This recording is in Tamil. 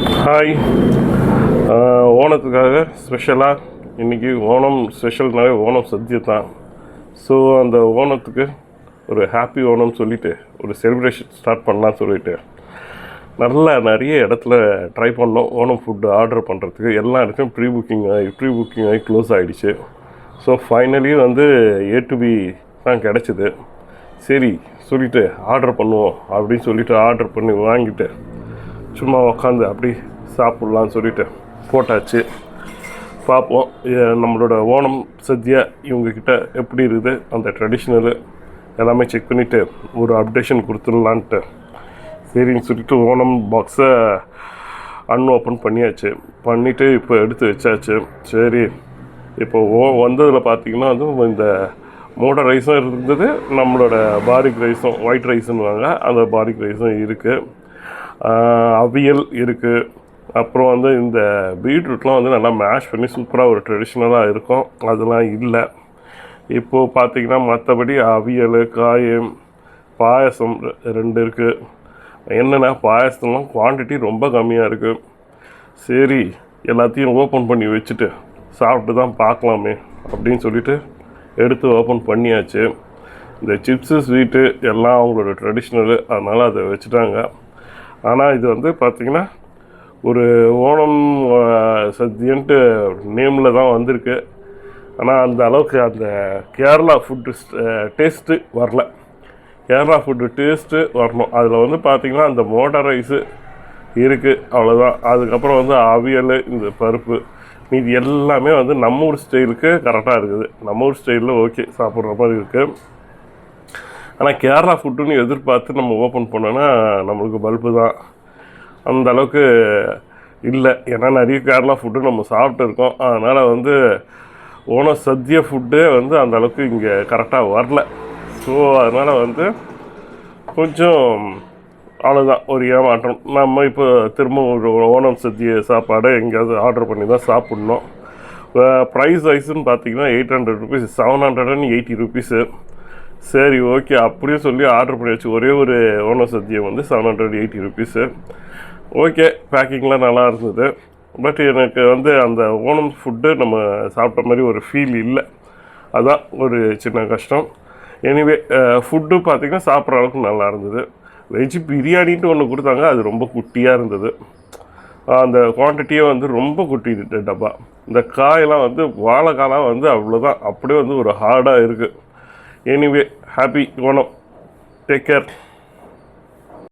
ஹாய். ஓணத்துக்காக ஸ்பெஷலாக இன்றைக்கி ஓணம் ஸ்பெஷல்னாலே ஓணம் சத்யா தான். ஸோ அந்த ஓணத்துக்கு ஒரு ஹாப்பி ஓணம் சொல்லிவிட்டு ஒரு செலிப்ரேஷன் ஸ்டார்ட் பண்ணலான்னு சொல்லிவிட்டு நிறைய இடத்துல ட்ரை பண்ணோம். ஓணம் ஃபுட்டு ஆர்டர் பண்ணுறதுக்கு எல்லா இடத்துலையும் ப்ரீ புக்கிங் ஆகி க்ளோஸ் ஆகிடுச்சு. So finally A to B தான் கிடச்சிது. சரி சொல்லிவிட்டு ஆர்டர் பண்ணுவோம் அப்படின்னு சொல்லிவிட்டு ஆர்டர் பண்ணி வாங்கிட்டு சும்மா உக்காந்து அப்படி சாப்பிட்லான்னு சொல்லிட்டு போட்டாச்சு. பார்ப்போம் நம்மளோட ஓணம் சத்யா இவங்கக்கிட்ட எப்படி இருக்குது, அந்த ட்ரெடிஷ்னலு எல்லாமே செக் பண்ணிவிட்டு ஒரு அப்டேஷன் கொடுத்துடலான்ட்டு சரின்னு சொல்லிட்டு ஓணம் பாக்ஸை அன்ஓப்பன் பண்ணிவிட்டு இப்போ எடுத்து வச்சாச்சு. சரி இப்போ வந்ததில் பார்த்திங்கன்னா இந்த மோட ரைஸும் இருந்தது, நம்மளோட பாரிக் ரைஸும் ஒயிட் ரைஸுன்னுவாங்க, அந்த பாரிக் ரைஸும் இருக்குது, அவியல் இருக்குது. அப்புறம் இந்த பீட்ரூட்லாம் நல்லா மேஷ் பண்ணி சூப்பராக ஒரு ட்ரெடிஷ்னலாக இருக்கும், அதெல்லாம் இல்லை. இப்போது பார்த்திங்கன்னா மற்றபடி அவியல், காயம், பாயசம் 2 இருக்குது. என்னென்னா பாயசம்லாம் குவான்டிட்டி ரொம்ப கம்மியாக இருக்குது. சரி எல்லாத்தையும் ஓப்பன் பண்ணி வச்சுட்டு சாப்பிட்டு தான் பார்க்கலாமே அப்படின்னு சொல்லிட்டு எடுத்து ஓப்பன் பண்ணியாச்சு. இந்த சிப்ஸு ஸ்வீட்டு எல்லாம் அவங்களோட ட்ரெடிஷ்னலு, அதனால் அதை வச்சுட்டாங்க. ஆனால் இது பார்த்திங்கன்னா ஒரு ஓணம் சத்யன்ட்டு நேமில் தான் வந்திருக்கு. ஆனால் அந்த அளவுக்கு அந்த கேரளா ஃபுட்டு டேஸ்ட்டு வரல. கேரளா ஃபுட்டு டேஸ்ட்டு வரணும். அதில் பார்த்திங்கன்னா அந்த மோட்டா ரைஸு இருக்குது, அவ்வளோதான். அதுக்கப்புறம் அவியல், இந்த பருப்பு, மீதி எல்லாமே நம்ம ஊர் ஸ்டைலுக்கு கரெக்டாக இருக்குது. நம்ம ஊர் ஸ்டைலில் ஓகே சாப்பிட்ற மாதிரி இருக்குது. ஆனால் கேரளா ஃபுட்டுன்னு எதிர்பார்த்து நம்ம ஓப்பன் பண்ணோன்னா நம்மளுக்கு பல்பு தான், அந்த அளவுக்கு இல்லை. ஏன்னா நிறைய கேரளா ஃபுட்டு நம்ம சாப்பிட்டு இருக்கோம். அதனால் ஓணம் சத்யா ஃபுட்டே அந்த அளவுக்கு இங்கே கரெக்டாக வரல. ஸோ அதனால் கொஞ்சம் அவ்வளோதான், ஒரு ஏமாற்றம். நம்ம இப்போ திரும்ப ஒரு ஓணம் சத்யா சாப்பாடை எங்கேயாவது ஆர்டர் பண்ணி தான் சாப்பிட்ணும். ப்ரைஸ் வைஸுன்னு பார்த்திங்கன்னா 800 ருபீஸ், 780 ருபீஸு. சரி ஓகே அப்படியே சொல்லி ஆர்டர் பண்ணி வச்சு ஒரே ஒரு ஓணம் சத்யா 780 ருபீஸு. ஓகே, பேக்கிங்லாம் நல்லா இருந்தது. பட் எனக்கு அந்த ஓணம் ஃபுட்டு நம்ம சாப்பிட்ட மாதிரி ஒரு ஃபீல் இல்லை, அதான் ஒரு சின்ன கஷ்டம். எனிவே ஃபுட்டு பார்த்திங்கன்னா சாப்பிட்ற அளவுக்கு நல்லா இருந்தது. வெஜ் பிரியாணின்ட்டு ஒன்று கொடுத்தாங்க, அது ரொம்ப குட்டியாக இருந்தது. அந்த குவான்டிட்டியே ரொம்ப குட்டி டப்பா. இந்த காயெல்லாம் வாழைக்காலாம் அவ்வளோதான், அப்படியே ஒரு ஹார்டாக இருக்குது. Anyway happy Onam, take care.